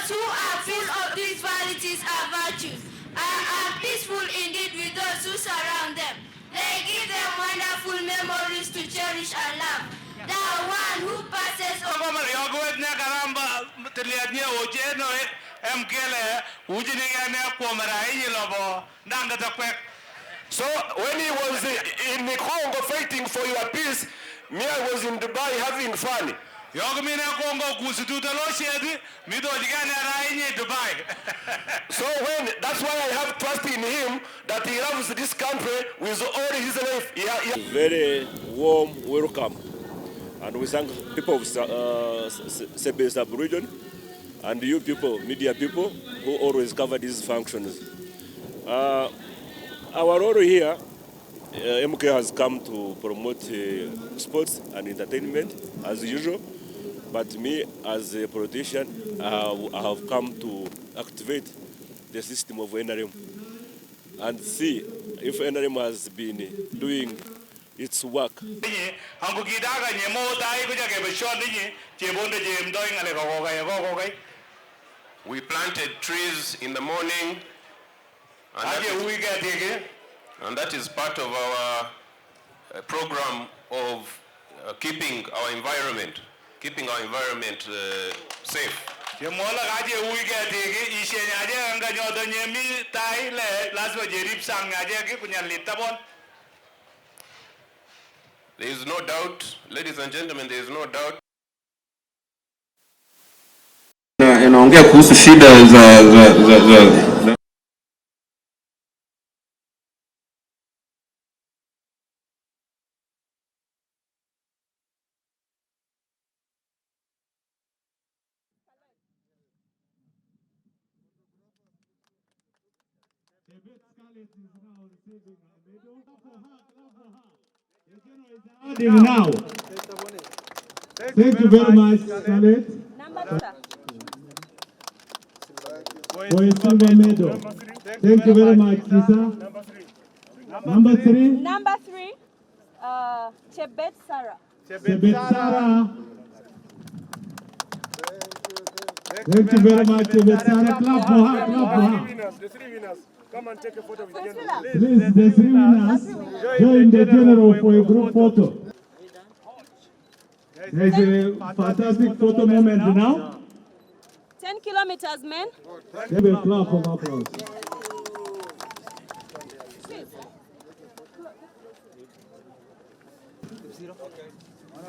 Those who are full of these qualities are virtues, are peaceful indeed with those who surround them. They give them wonderful memories to cherish and love. The one who passes over. So when he was in the Congo fighting for your peace, me, I was in Dubai having fun. So that's why I have trust in him that he loves this country with all his life. Very warm welcome, and we thank people of Sebei sub-region and you people, media people, who always cover these functions. Our role here, MK has come to promote sports and entertainment as usual, but me as a politician, I have come to activate the system of NRM and see if NRM has been doing its work. We planted trees in the morning, and that is part of our program of keeping our environment safe. There is no doubt, ladies and gentlemen, there is no doubt. Inaongea kuhusu shida za now. Thank you very much, Scarlett. For your silver medal. Thank you very much, Lisa. Number three. Number three, Chebet Sarah. Chebet Sarah. Thank you very much, Chebet Sarah. Clap for her, clap for her. The three winners, come and take a photo with them. Please, the three winners, join the general for a group photo. There's a fantastic photo moment now. 10 kilometers, men. Give a clap of applause.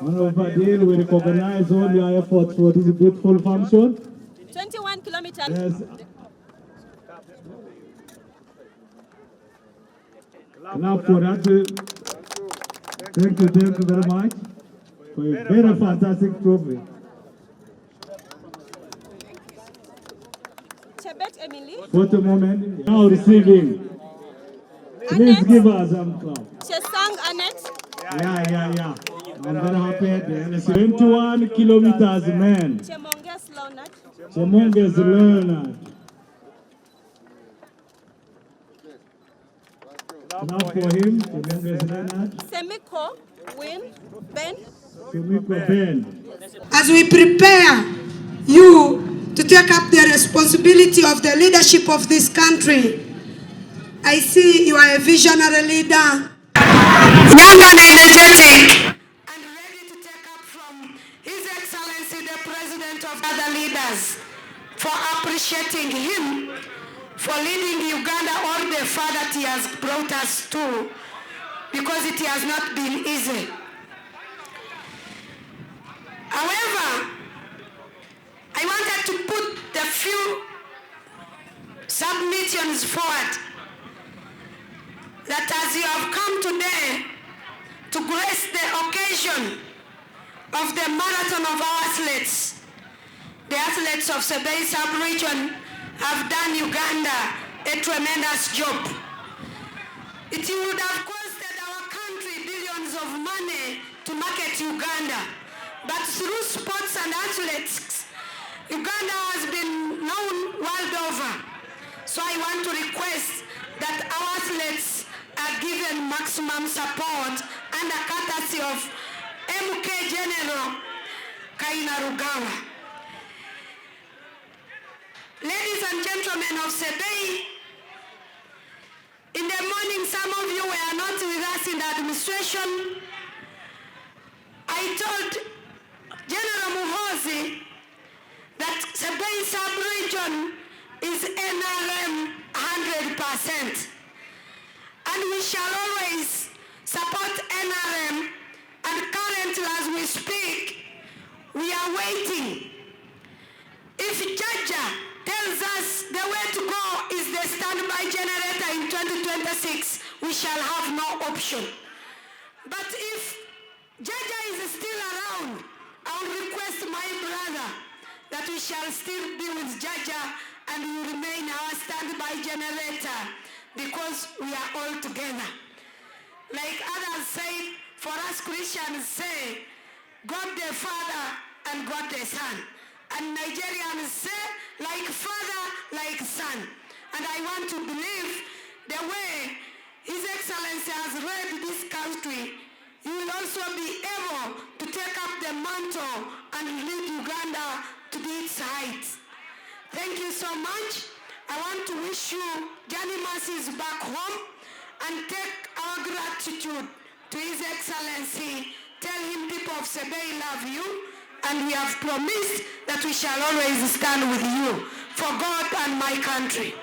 Honorable Dean, we recognize all your efforts for this beautiful function. 21 kilometers. Yes. Clap for that. Thank you very much for a very fantastic trophy. Chebet Emily. Photo moment. Now receiving. Please give us some clap. Chesang Annette. Yeah. I'm very happy. 21 kilometers, man. Chemonges Leonard. Chemonges Leonard. Now for him, Chemonges Leonard. Semiko Win Ben. Semiko Ben. As we prepare you to take up the responsibility of the leadership of this country, I see you are a visionary leader, young and energetic, and ready to take up from His Excellency the President of other leaders, for appreciating him for leading Uganda all the far that he has brought us to, because it has not been easy. However, I wanted to put the few submissions forward that as you have come today to grace the occasion of the marathon of our athletes, the athletes of Sebei sub-region have done Uganda a tremendous job. It would have costed our country billions of money to market Uganda, but through sports and athletics, Uganda has been known world over. So I want to request that our athletes are given maximum support under courtesy of MK. General Kainerugaba. ladies and gentlemen of Sebei, in the morning, some of you were not with us in the administration. I told General Muhoozi that Sebei sub-region is NRM 100%. And we shall always support NRM, and currently as we speak, we are waiting. If Jaja tells us the way to go is the standby generator in 2026, we shall have no option. But if Jaja is still around, I will request my brother that we shall still be with Jaja and will remain our standby generator because we are all together. Like others say, for us Christians say, God the Father and God the Son. And Nigerians say, like Father, like Son. And I want to believe the way His Excellency has led this country, you will also be able to take up the mantle and lead Uganda to its heights. Thank you so much. I want to wish you journey mercies back home and take our gratitude to His Excellency. Tell him people of Sebei love you, and we have promised that we shall always stand with you for God and my country.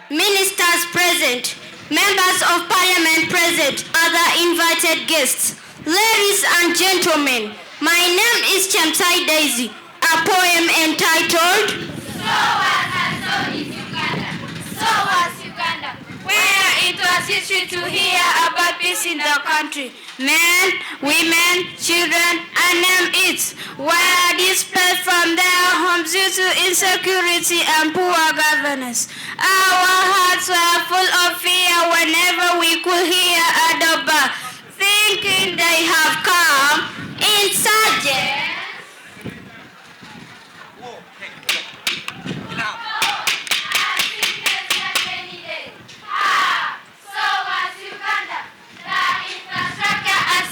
Ministers present, members of parliament present, other invited guests, ladies and gentlemen, my name is Chemtai Daisy. A poem entitled So Was and So Is Uganda. So was Uganda, where it was history to hear about peace in the country. Men, women, children, and name it, were displaced from their homes due to insecurity and poor governance. Our hearts were full of fear whenever we could hear a doorbell, thinking they have come insurgents.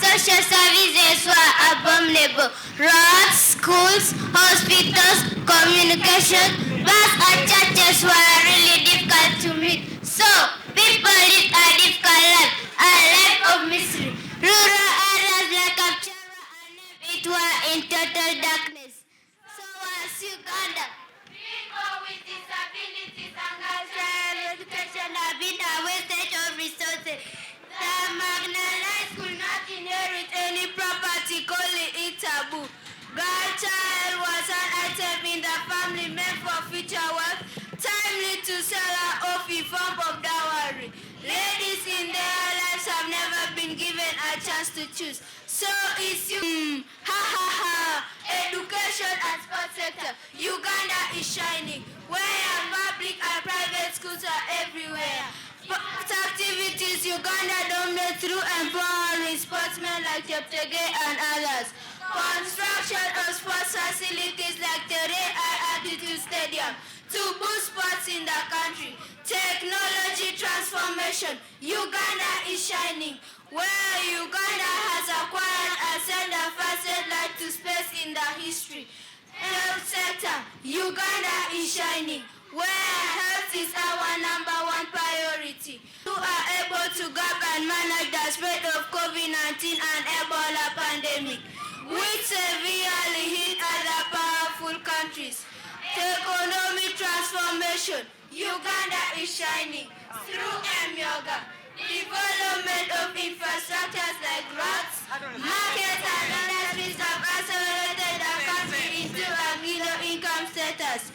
Social services were abominable. Roads, schools, hospitals, communication, bus and churches were really difficult to meet. So, people lived a difficult life, a life of misery. Rural areas like Kapchara and it were in total darkness. So was Uganda. People with disabilities and cultural education have been a wastage of resources. The marginalized could not inherit any property, calling it taboo. Girl child was an item in the family meant for future wealth, timely to sell her off in form of dowry. Ladies in their lives have never been given a chance to choose. So is you, ha ha ha, education and sports sector, Uganda is shining, where public and private schools are everywhere. Sports activities, Uganda dominates through empowering sportsmen like Cheptegei and others. Construction of sports facilities like the Ray Altitude Stadium to boost sports in the country. Technology transformation, Uganda is shining, where Uganda has acquired a center for satellite to space in the history. Health sector, Uganda is shining, where health is our #1 priority. You are able to guard and manage the spread of COVID-19 and Ebola pandemic, which severely hit other powerful countries. Economic transformation, Uganda is shining through M-Yoga. Development of infrastructures like roads, markets and industries have accelerated the country into a middle income status.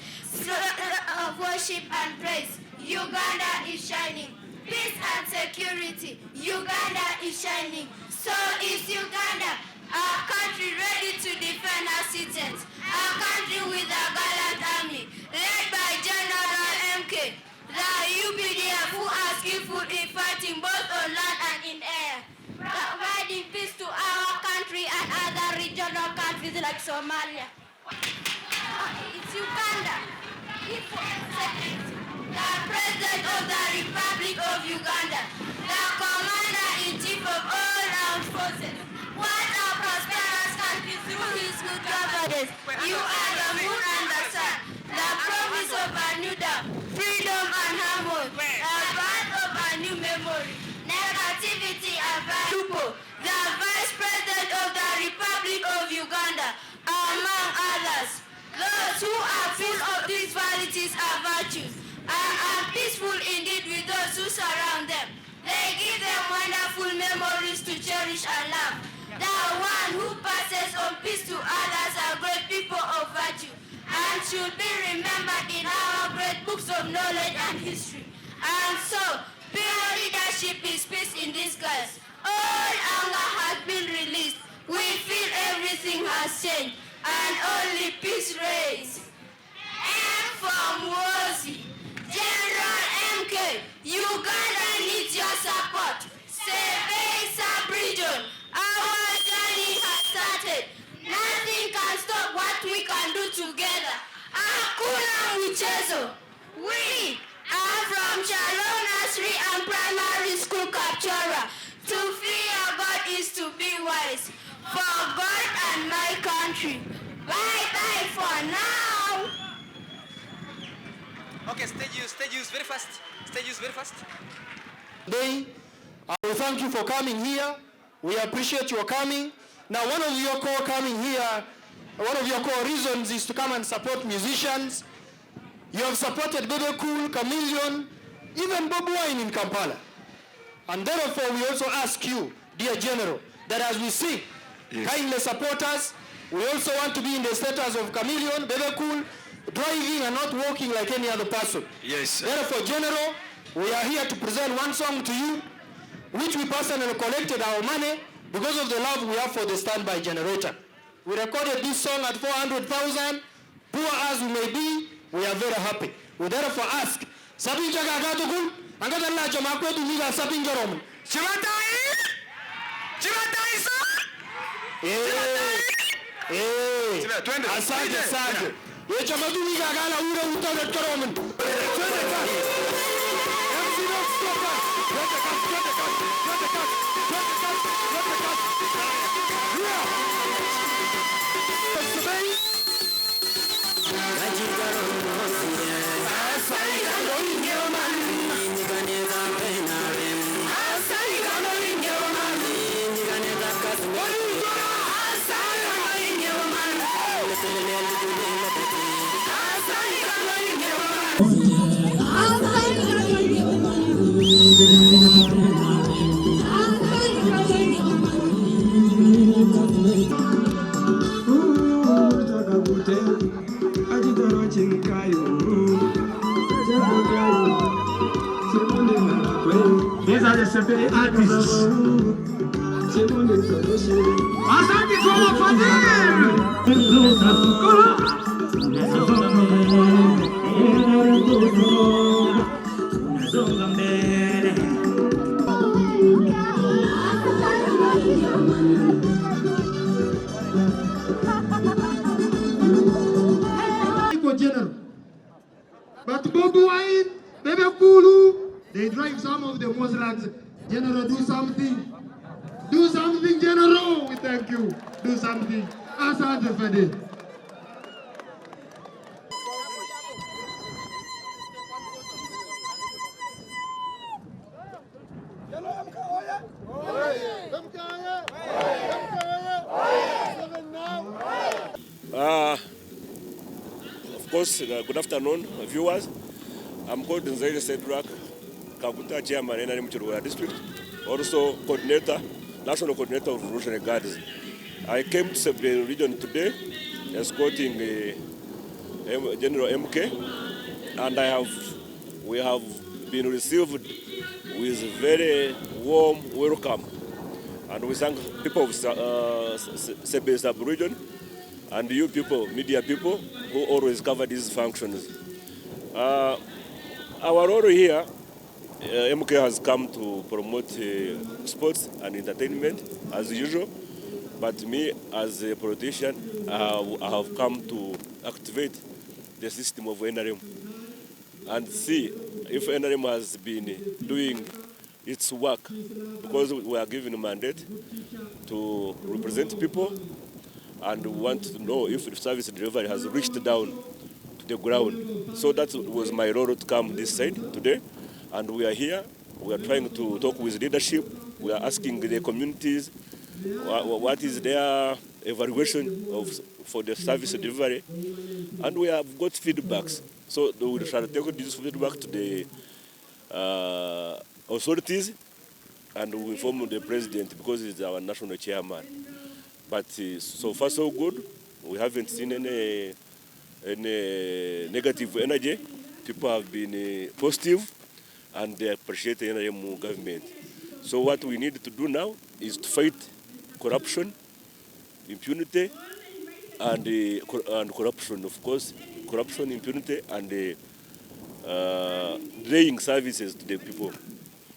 Of worship and praise, Uganda is shining. Peace and security, Uganda is shining. So is Uganda, our country ready to defend our citizens, our country with a gallant army, led by General MK, the UPDF who are skillful in fighting both on land and in air, providing peace to our country and other regional countries like Somalia. It's Uganda. The President of the Republic of Uganda, the Commander-in-Chief of all armed forces, what a prosperous country through his good governance. You are the moon and the sun, the promise of a new dawn, freedom and harmony, the birth of a new memory, negativity and value, the Vice President of the Republic of Uganda, among others. Those who are full of these qualities and virtues are peaceful indeed with those who surround them. They give them wonderful memories to cherish and love. The one who passes on peace to others are great people of virtue and should be remembered in our great books of knowledge and history. And so, pure leadership is peace in disguise. All anger has been released. We feel everything has changed and only peace reigns. M for Muhoozi, General MK, Uganda needs your support. Sebei sub-region, our journey has started. Nothing can stop what we can do together. Hakuna mchezo. We are from Shalom Nursery and Primary School Kapchora. To fear God is to be wise. For God and my country. Bye-bye for now. Okay, stage use very fast. Stage use very fast. Today, we thank you for coming here. We appreciate your coming. Now, one of your core coming here, one of your core reasons is to come and support musicians. You have supported Bebe Cool, Chameleon, even Bob Wine in Kampala. And therefore, we also ask you, dear General, that as we sing, kindly support us. We also want to be in the status of Chameleon, Bebe Cool, driving and not walking like any other person. Yes. Therefore, General, we are here to present one song to you, which we personally collected our money because of the love we have for the standby generator. We recorded this song at 400,000. Poor as we may be, we are very happy. We therefore ask, Sabin Jaga Gatukul, Angatala Jamakwe to Niga Sabin Jarom. Chimatai! Chimatai, Asante sana. Yechamadu Niga Gala Ura Uta Jarom. These are the Sebei artists. Asante kwa General. But Bobu Wine, Bebe Kulu, they drive some of the Muslims. General, do something. Do something, General. We thank you. Do something. Asante Fede. Of course, good afternoon, viewers. I'm called Nzaire Sedrak, Kaguta Chairman, NRM Chirwara District, also coordinator, National Coordinator of Revolutionary Guards. I came to Sebei region today, escorting General MK, and we have been received with a very warm welcome. And we thank people of Sebei sub-region and you people, media people, who always cover these functions. Our role here, MK has come to promote sports and entertainment as usual, but me as a politician, I have come to activate the system of NRM and see if NRM has been doing its work, because we are given a mandate to represent people and we want to know if the service delivery has reached down to the ground. So that was my role to come this side today. And we are here. We are trying to talk with leadership. We are asking the communities what is their evaluation for the service delivery. And we have got feedbacks. So we shall take this feedback to the authorities, and we inform the president because he's our national chairman. But so far so good. We haven't seen any negative energy. People have been positive, and they appreciate the NRM government. So what we need to do now is to fight corruption, impunity, and corruption, of course, corruption, impunity, and delaying services to the people.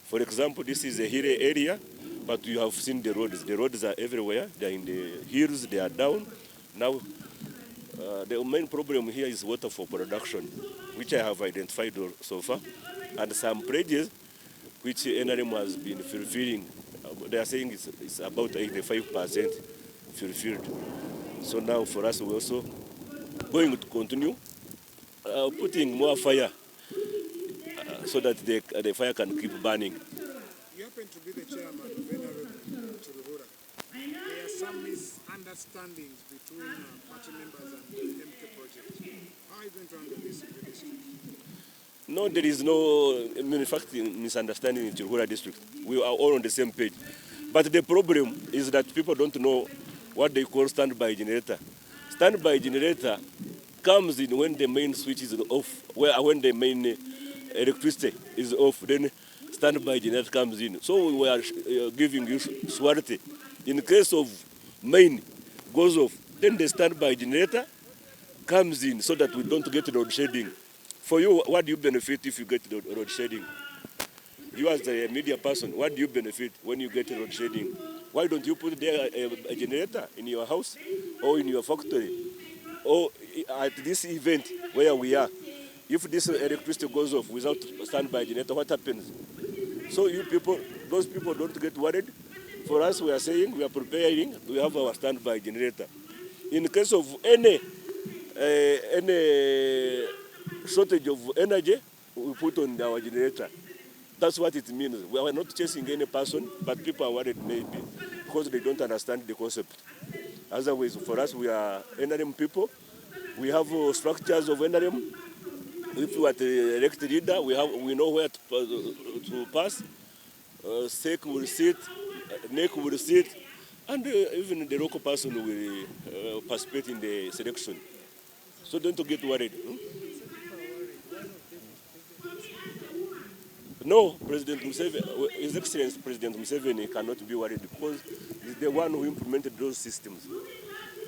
For example, this is a hilly area, but you have seen the roads. The roads are everywhere. They are in the hills, they are down. Now, the main problem here is water for production, which I have identified so far, and some pledges which NRM has been fulfilling. They are saying it's about 85% fulfilled. So now for us, we're also going to continue putting more fire so that the fire can keep burning. You happen to be the chairman of NRM Chiruhura. There are some misunderstandings between party members and the MK project. How are you going to handle this in the district? No, there is no misunderstanding in Chiruhura district. We are all on the same page. But the problem is that people don't know what they call standby generator. Standby generator comes in when the main switch is off, when the main electricity is off, then standby generator comes in. So we are giving you surety. In case of main goes off, then the standby generator comes in so that we don't get load shedding. For you, what do you benefit if you get load shedding? You as a media person, what do you benefit when you get load shedding? Why don't you put there a generator in your house or in your factory or at this event where we are? If this electricity goes off without standby generator, what happens? So you people, those people don't get worried. For us, we are saying we are preparing, we have our standby generator. In case of any shortage of energy, we put on our generator. That's what it means. We are not chasing any person, but people are worried maybe because they don't understand the concept. Otherwise, for us, we are NRM people. We have structures of NRM. If you are the elected leader, we know where to pass. SEC will sit, NEC will sit, and even the local person will participate in the selection. So don't get worried. No, President Museveni, His Excellency President Museveni cannot be worried because he's the one who implemented those systems.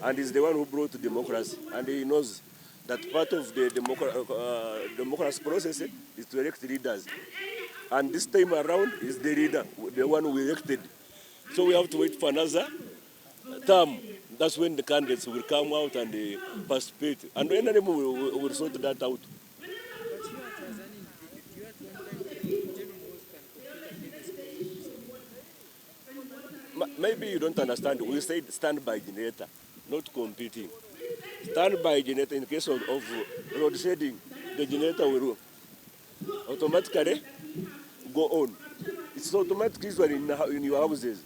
And he's the one who brought democracy. And he knows that part of the democracy process is to elect leaders. And this time around is the leader, the one we elected. So we have to wait for another term. That's when the candidates will come out and participate. And NRM will sort that out. Maybe you don't understand. We said standby generator, not competing. Standby generator, in case of load shedding, the generator will automatically go on. It's automatic usually in your houses.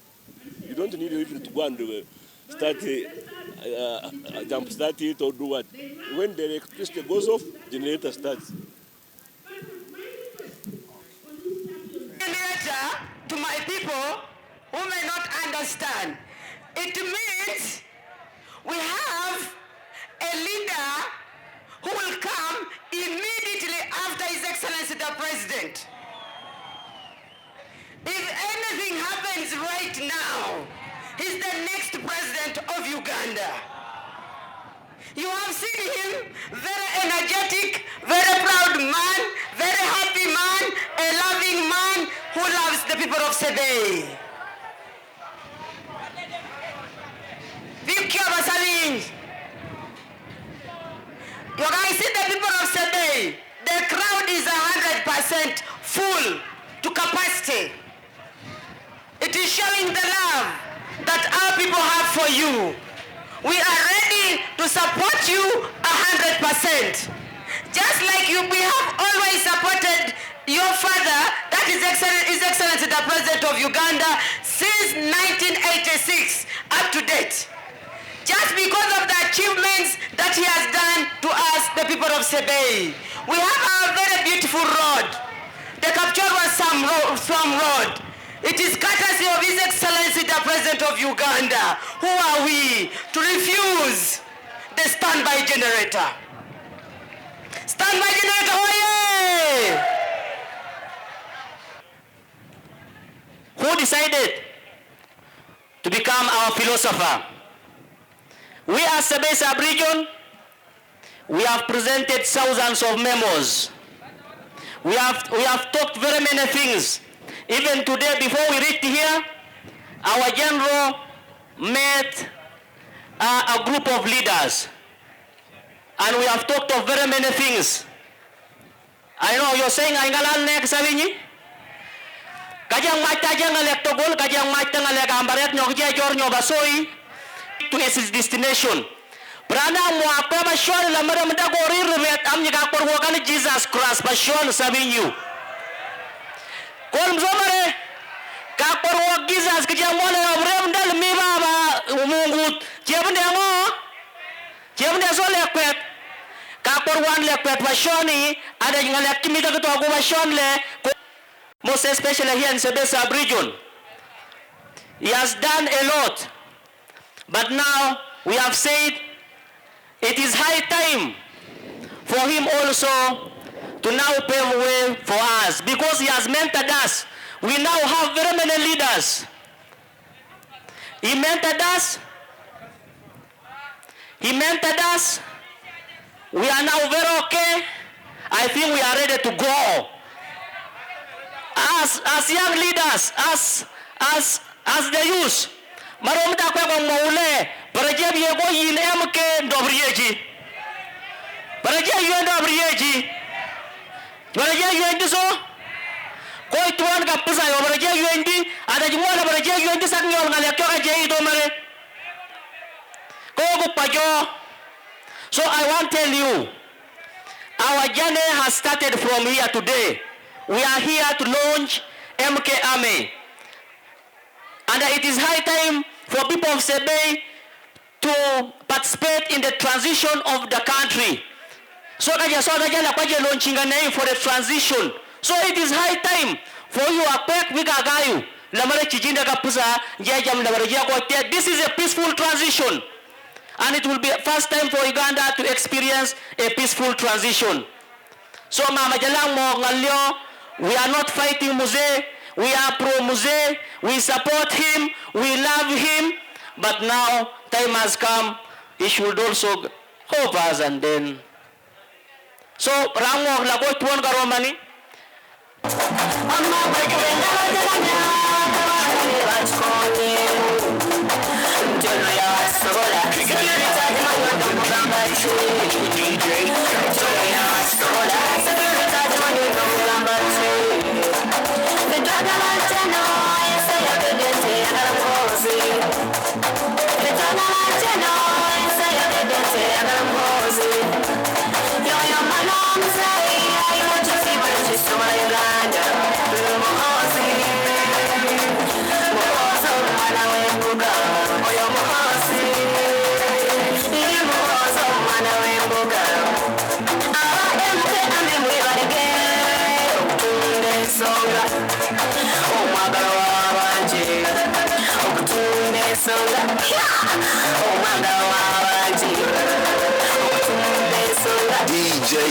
You don't need even to go and start jump start it or do what. When the electricity goes off, generator starts. Generator, to my people who may not understand, it means we have a leader who will come immediately after His Excellency the President. If anything happens right now, he's the next president of Uganda. You have seen him, very energetic, very proud man, very happy man, a loving man who loves the people of Sebei. You guys see the people of Sebei, the crowd is 100% full to capacity. It is showing the love that our people have for you. We are ready to support you 100%. Just like we have always supported your father, that is His Excellency the President of Uganda, since 1986 up to date. Just because of the achievements that he has done to us, the people of Sebei. We have our very beautiful road, the Kapchorwa-Sam road. It is courtesy of His Excellency the President of Uganda. Who are we to refuse the standby generator? Standby generator, oye! Who decided to become our philosopher? We as Sebei sub-region, we have presented thousands of memos. We have talked very many things. Even today, before we reached here, our general met a group of leaders. And we have talked of very many things. I know you're saying, "Aingalal nek savinyi." Kajang mata jang alek togol, kajang mata alek ambaret nyokja jor nyobasoi to its destination. Prana mo akwa bashon la mara mda gori rebet amni ka korwo kan Jesus Christ bashon savinyu. Kol mzomare ka korwo Jesus kajang mo la obrem dal mi baba Mungu jebnde ngo jebnde so lekwet ka korwan lekwet bashoni ada ngalek kimita to agu bashon le. Most especially here in Sebei sub-region. He has done a lot. But now we have said it is high time for him also to now pave way for us. Because he has mentored us. We now have very many leaders. He mentored us. He mentored us. We are now very okay. I think we are ready to go. As young leaders, as the youth, maromda kwa maule, paraje biego yin MK Ndobrieji. Paraje yin Ndobrieji. Paraje yin so. Koi tuan ka pisa yo paraje yin di, ada jumla paraje yin di saknyo ngale kyo ka jei do mare. Ko ko pajo. So I want to tell you, our journey has started from here today. We are here to launch MK Army. And it is high time for people of Sebei to participate in the transition of the country. So launching a name for the transition. So it is high time for you to this is a peaceful transition. And it will be the first time for Uganda to experience a peaceful transition. So Mama Jalang mo ngalyo, we are not fighting Muhoozi. We are pro Muhoozi. We support him. We love him. But now time has come. He should also help us and then. So rango lago tuan karomani. DJ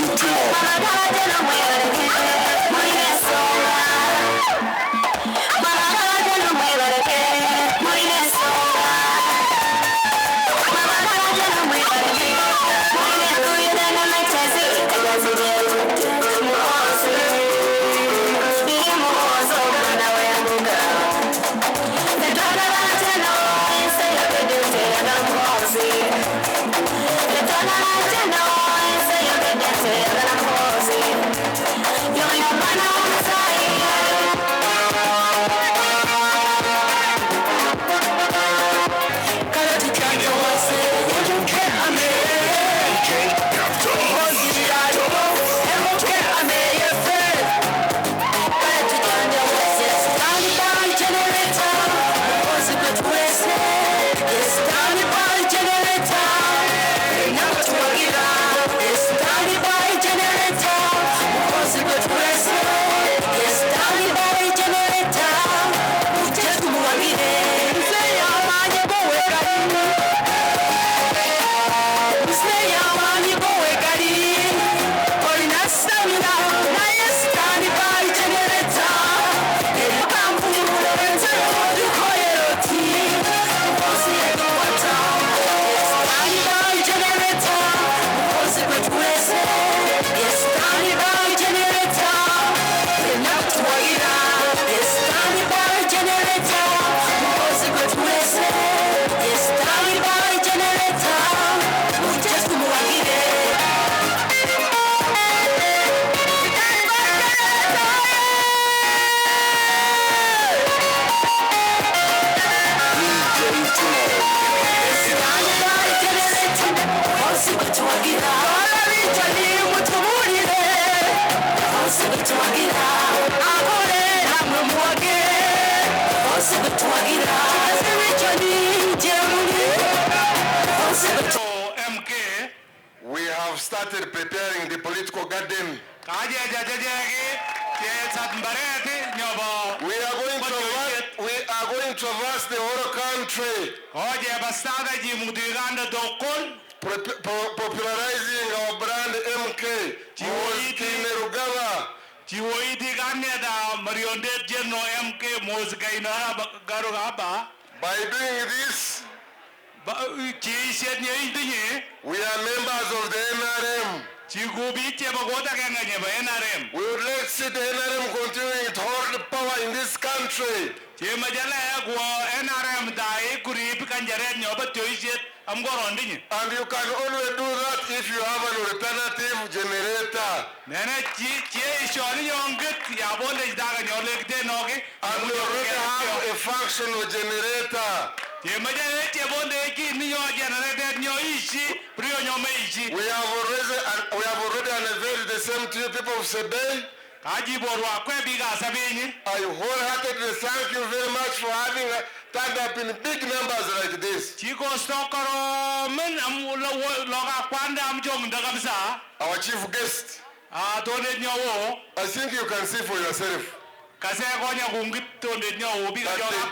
started preparing the political garden. We are going to traverse the whole country, popularizing our brand MK, Muhoozi Kainerugaba. By doing this, we are members of the NRM. We would like to see the NRM continuing to hold the power in this country. And you can only do that if you have an alternative generator. And we already have a functional generator. We have already unveiled the same to you people of Sebei. I wholeheartedly thank you very much for having turned up in big numbers like this. Our chief guest, I think you can see for yourself that the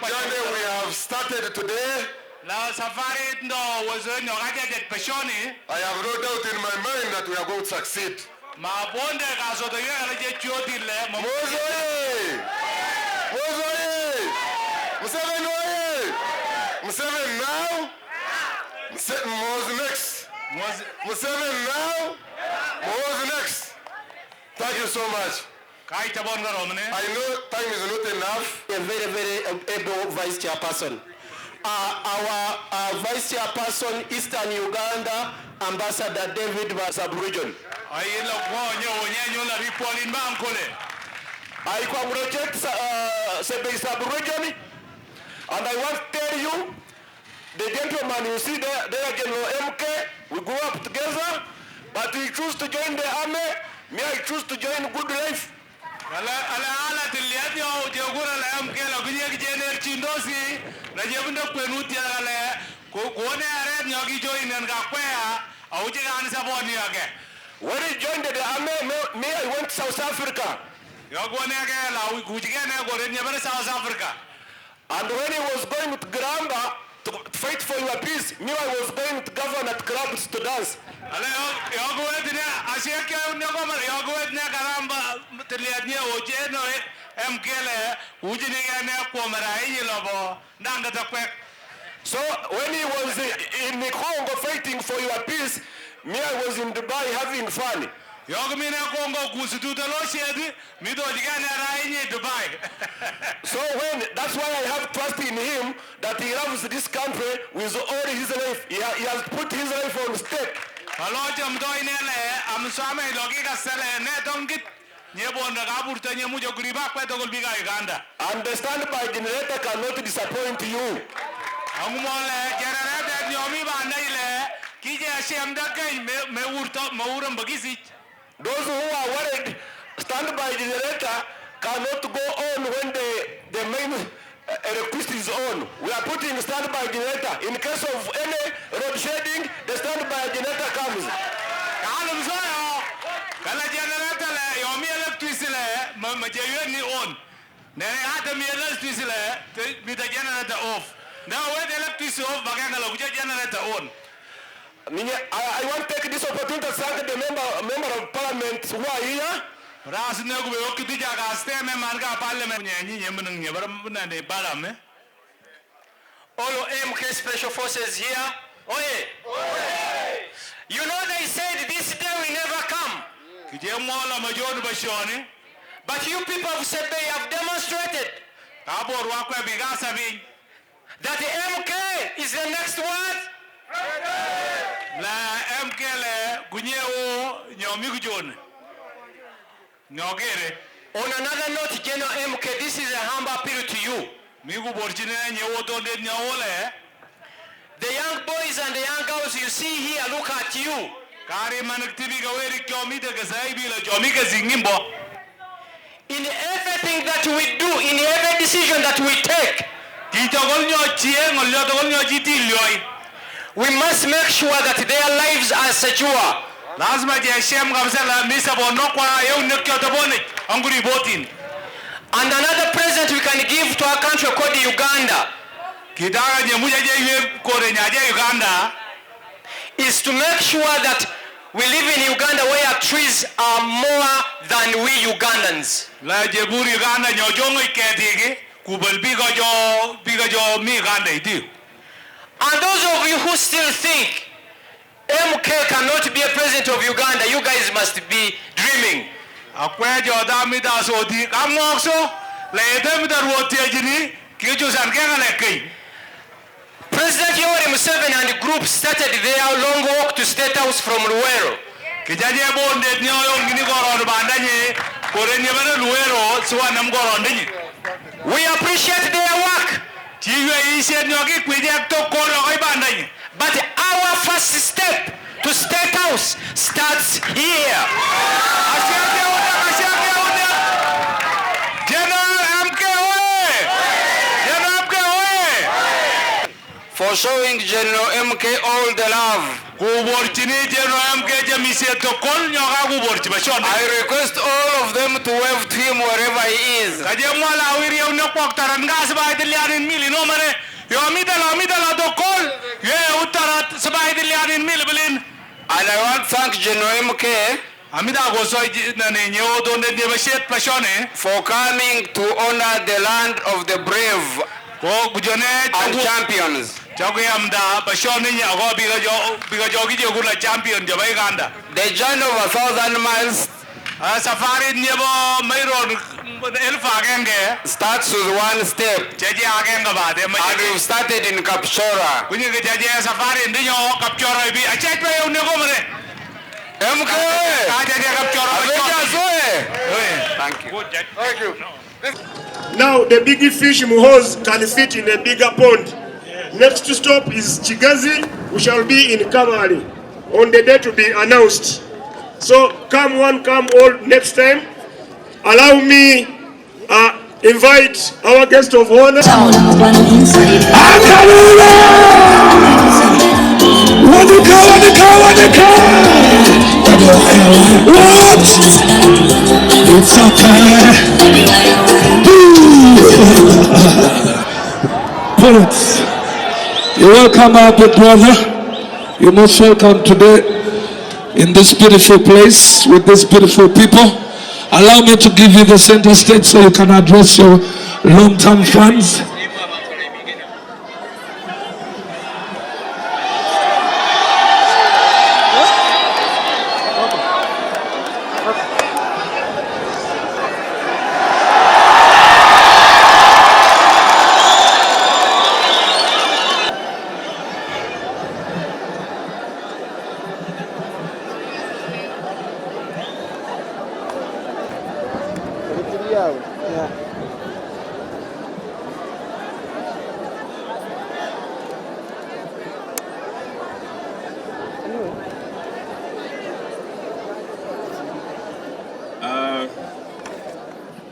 journey we have started today, I have no doubt in my mind that we are going to succeed. Muhoozi now, Muhoozi next. Muhoozi now, Muhoozi next. Thank you so much. I know time is not enough. A very, very able vice chairperson. Our vice chairperson, Eastern Uganda, Ambassador David Sub-Region. I congratulate Sebei Sub-Region, and I want to tell you, the gentleman you see there, General MK, we grew up together, but he chose to join the army. Me, I choose to join Good Life. When he joined the army, me, I went to South Africa. And when he was going with Gramba to fight for your peace, me, I was going to govern at clubs to dance. So when he was in the Congo fighting for your peace, me, I was in Dubai having fun. So that's why I have trust in him that he loves this country with all his life. He has put his life on stake. And the standby generator cannot disappoint you. Those who are worried, standby generator cannot go on when the main electricity is on. We are putting standby generator. In case of any road shading, the standby generator comes. Now when the electricity off, generator on. I want to take this opportunity to thank the member of parliament who are here. All MK special forces here. Oye. You know they said this day will never come. But you people of Sebei have demonstrated that the MK is the next one. On another note, General MK, this is a humble appeal to you. The young boys and the young girls you see here look at you. In everything that we do, in every decision that we take, we must make sure that their lives are secure. Lazima jeshem kabisa la misa bonokwa yeu nekyo tabone anguri botin. And another present we can give to our country called Uganda Kidaga nyemuja je kore nyaje Uganda is to make sure that we live in Uganda where trees are more than we Ugandans. La jeburi Uganda nyojongo iketigi kubel biga jo mi Uganda idi. And those of you who still think MK cannot be a president of Uganda, you guys must be dreaming. Akwejo damida sodi kamokso le demida ruotejini kichu sankenga lekei. President Yoweri Museveni and the group started their long walk to State House from Luwero. Kijaje bonde nyoyo ngini goron bandanye korenye bana Luwero suwa namgorondenyi. We appreciate their work. Chiwe ise nyoki kwijek to koro koi bandanye. But our first step to State House starts here. For showing General MK all the love. I request all of them to wave to him wherever he is. And I want to thank General MK for coming to honor the land of the brave and champions. The journey of 1,000 miles starts with one step, and we've started in Kapchora. Thank you. Thank you. Now the big fish Muhoozi can fit in a bigger pond. Next stop is Chigazi. We shall be in Kamali on the day to be announced. So come one, come all next time. Allow me invite our guest of honor. It's Parents, you're welcome up, brother. You're most welcome today in this beautiful place with these beautiful people. Allow me to give you the center stage so you can address your long-term fans.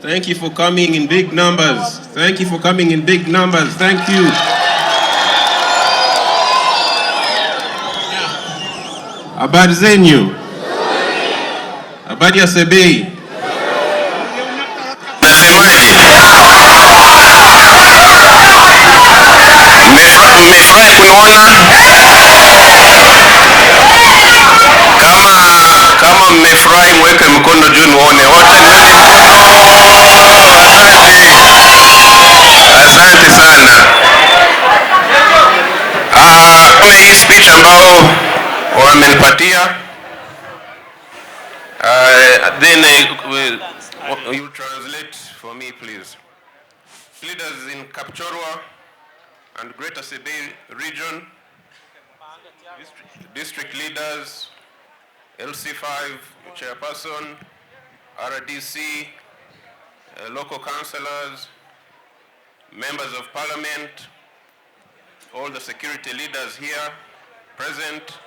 Thank you for coming in big numbers. Thank you for coming in big numbers. Thank you. Habari zenyu. Habari ya Sebei. Mmefurahi kuniona? Kama mmefurahi mweke mkono juu nione. Wote nione mkono. Asante sana. Kama hii speech ambao wamenipatia, then you translate for me please. Leaders in Kapchorwa and Greater Sebei region, district leaders, LC5 chairperson, RDC, local councillors, members of parliament, all the security leaders here present,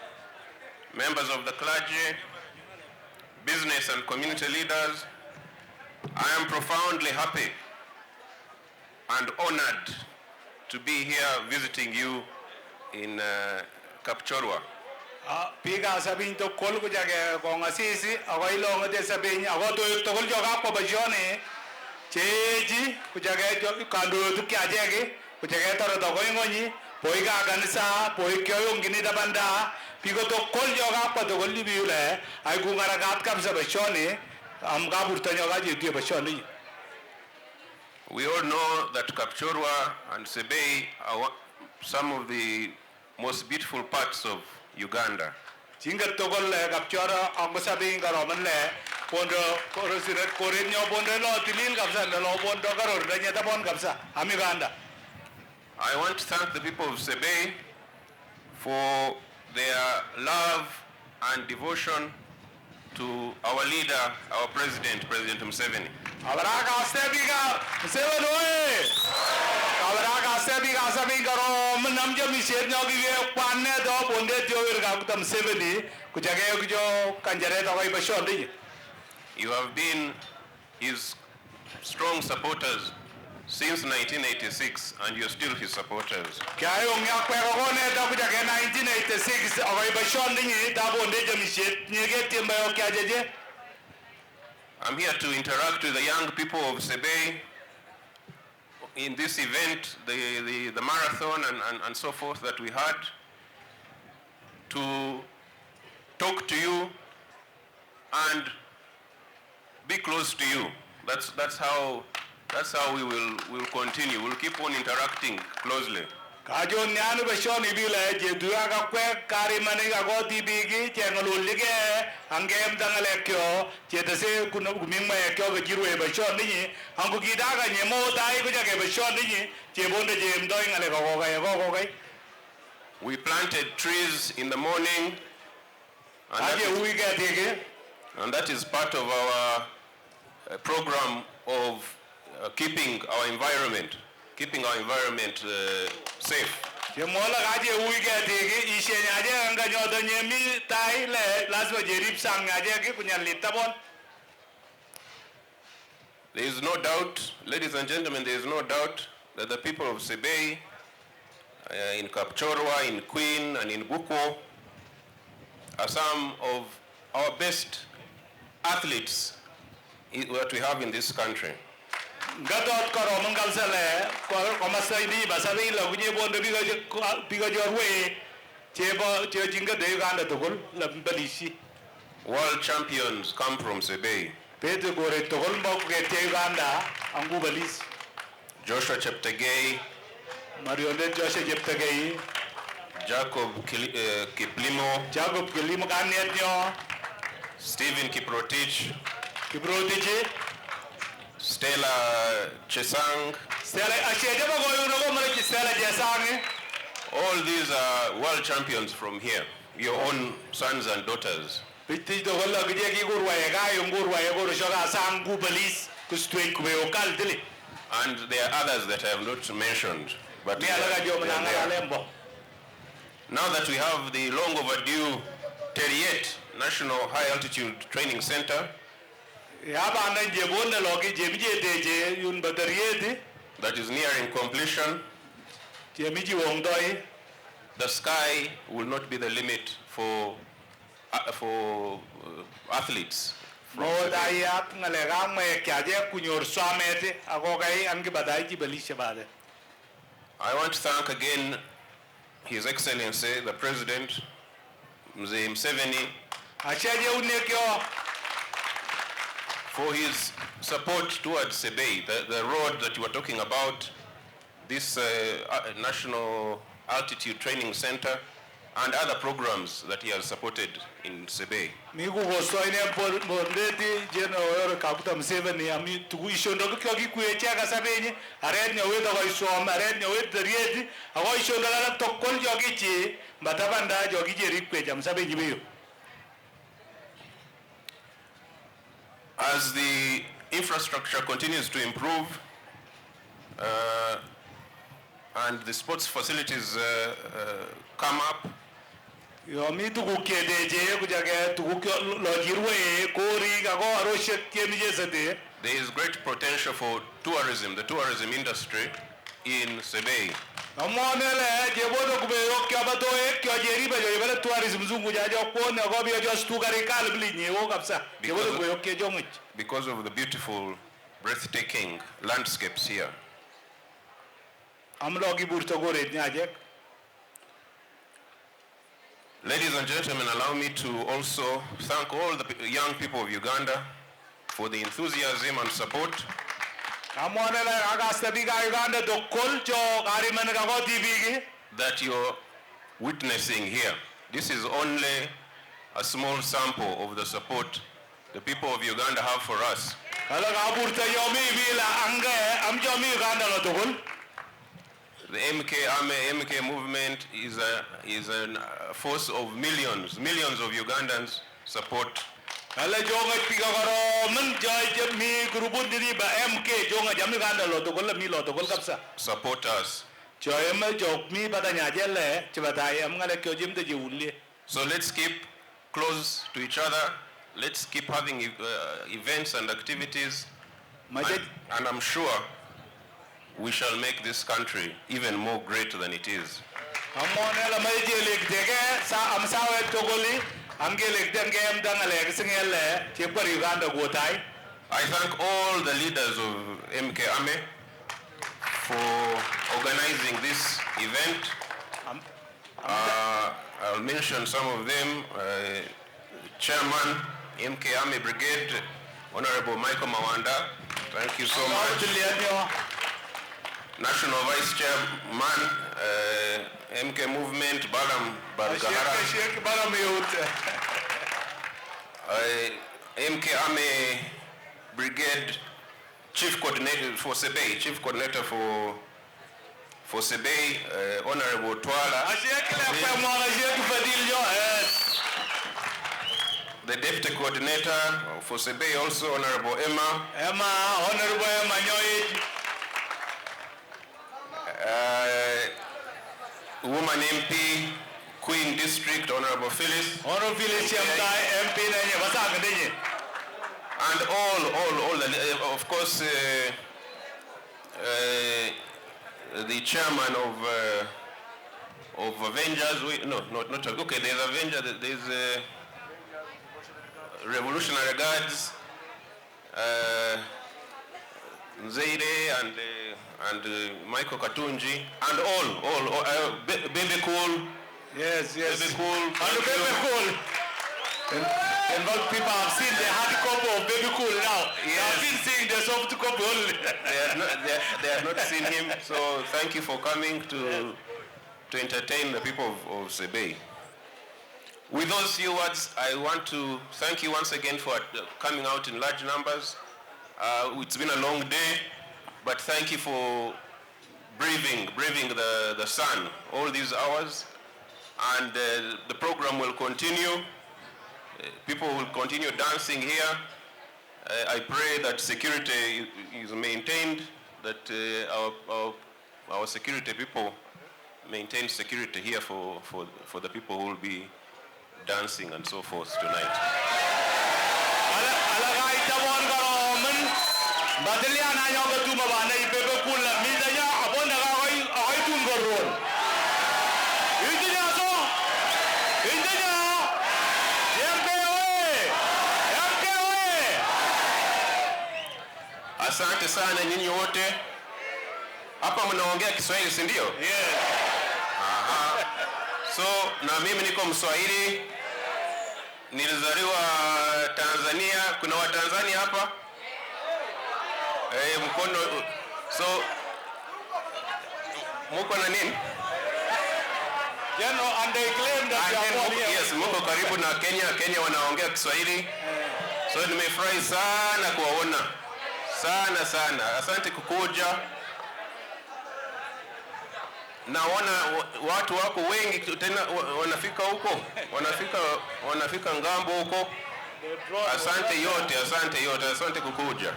members of the clergy, business and community leaders. I am profoundly happy and honored to be here visiting you in Kapchorwa. Biga sabin to kol ko jage ko ngasisi agoi long de sabin ago to kol joga ko bajone cheji ko jage jo kando to kya jage ko jage tar to ko ngoni poiga gansa poi kyo ngini da banda bigo to kol joga ko to kol libiule ai gungara gat kam sa bajone am ga burta joga je tu bajone. We all know that Kapchorwa and Sebei are some of the most beautiful parts of Uganda. Jinga togol le Kapchora ambasabi ngaroman le pondo korosiret korenyo pondo lo tilil kapsa lo pondo karor danya ta pon kapsa am Uganda. I want to thank the people of Sebei for their love and devotion to our leader, our president, President Museveni. Abraga Sebiga Museveni. Abraga Sebiga Sabingaro Namja Mishet Nogi Pane do Bonde Jover Gakutam Museveni Kujage Kujo Kanjare Away Bashodi. You have been his strong supporters since 1986 and you're still his supporters. Kayong Yakone Kujage 1986 Away Bashodi Dabonde Jamishet Nige Timbayo Kajaje. I'm here to interact with the young people of Sebei in this event, the marathon and so forth that we had, to talk to you and be close to you. That's how we will continue. We'll keep on interacting closely. Kajo nyanu bashoni bile je duaga kwe kari maniga goti bigi chengalulige angem dangalekyo chetase kuno kumingma ekyo gajirwe bashoni angu kidaga nyemo dai kujage bashoni chebonde jemdo ingale gogogai. We planted trees in the morning and that is part of our program of keeping our environment safe. Jemola gaje uiga dege ishenyaje anga nyodo nyemi tai le lazima jerip sangaje ke kunyan litabon. There is no doubt, ladies and gentlemen, there is no doubt that the people of Sebei, in Kapchorwa, in Queen, and in Buko are some of our best athletes that we have in this country. Gadot karo mangal sale komasai di basabi lagunye bondo biga jorwe chebo jinga de Uganda togol balisi. World champions come from Sebei. Pedro gore togol mbok ke Uganda angu balis. Joshua Cheptegei, Marionde Joshua Cheptegei, Jacob Kiplimo, Kanetnyo, Stephen Kiprotich, Stella Chesang. All these are world champions from here, your own sons and daughters. And there are others that I have not mentioned. But now that we have the long overdue Terriet National High Altitude Training Center, that is nearing completion, the sky will not be the limit for athletes. I want to thank again His Excellency, the President, Mzee Museveni, for his support towards Sebei, the road that you were talking about, this National Altitude Training Center, and other programs that he has supported in Sebei. As the infrastructure continues to improve and the sports facilities come up, there is great potential for tourism, the tourism industry in Sebei. Amonele jebodo kubeyo kya bato kya jeri ba jo bele tourism zungu ja jo pon go bi jo stu karikal blinyi wo kapsa jebodo kubeyo kya jongich because of the beautiful breathtaking landscapes here. Amlogi burto gore nyaje. Ladies and gentlemen, allow me to also thank all the young people of Uganda for the enthusiasm and support that you're witnessing here. This is only a small sample of the support the people of Uganda have for us. The MK movement is a force of millions of Ugandans support. Support us. So let's keep close to each other. Let's keep having events and activities. And I'm sure we shall make this country even more great than it is. I thank all the leaders of MK for organizing this event. I'll mention some of them. Chairman, MK Brigade, Honorable Michael Mawanda, thank you so much. National Vice Chairman, MK Movement, Balam Bargahara. MK Army Brigade Chief Coordinator for Sebei, Chief Coordinator for Sebei, Honorable Twala. The Deputy Coordinator for Sebei also, Honorable Emma. Honorable Emma Nyoij. Woman MP, Queen District, Honorable Phyllis. Honorable Phyllis, MP, and all of course, the chairman of Avengers. Not okay. There's Avengers. There's Revolutionary Guards, Nzeire and Michael Katunji, and all Baby Cool. Yes. Baby Cool. And Baby Cool. And what people have seen the hard copy of Baby Cool now. Yes. They have been seeing the soft copy only. They have not seen him. So thank you for coming to entertain the people of Sebei. With those few words, I want to thank you once again for coming out in large numbers. It's been a long day, but thank you for braving the sun all these hours. And the program will continue. People will continue dancing here. I pray that security is maintained, that our security people maintain security here for the people who will be dancing and so forth tonight. Asante sana nyinyi wote. Hapa mnaongea Kiswahili, si ndio? Yes. Aha. So na mimi niko Mswahili. Nilizaliwa Tanzania. Kuna wa Tanzania hapa? Mkono. So muko na nini? And they claim that they are born here. Yes, muko karibu na Kenya. Kenya wanaongea Kiswahili. So nimefurahi sana kuwaona. Sana. Asante kukuja. Naona watu wako wengi tena wanafika huko. Wanafika ngambo huko. Asante yote. Asante kukuja.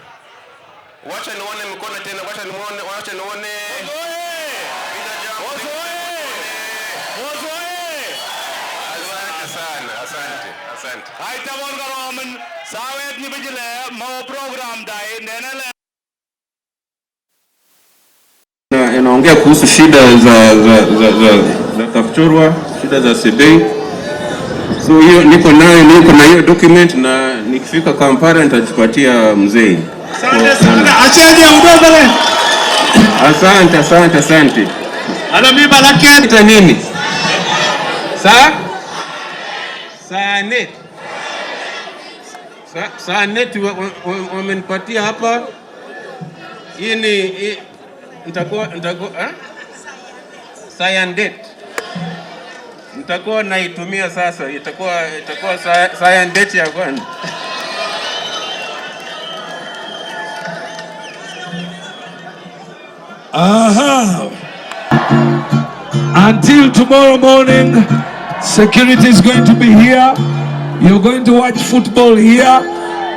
Wacha nione mkono tena. Wacha nione. Asante. Aitamon garomen sawet ni bijile mo program dai nenele Nitaongea kuhusu shida za Kapchorwa, shida za Sebei. So hiyo niko na hiyo document, na nikifika Kampala nitajipatia mzee. Asante. Ana mimi balaki nini? Saanet wamenipatia hapa. Hii ni nitakuwa Sayandet. Nitakuwa naitumia sasa. Itakuwa Sayandet ya kwanza. Aha. Until tomorrow morning, security is going to be here. You're going to watch football here,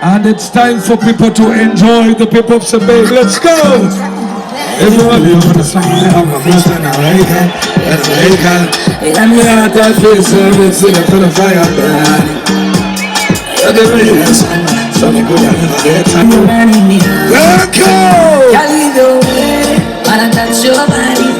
and it's time for people to enjoy the people of Sebei. Let's go! Everyone, you want to sing I'm a person, I like it. I'm here at that face, service, in the fire burning. You're the realest, so good, I never get time. Let's go! Touch your body.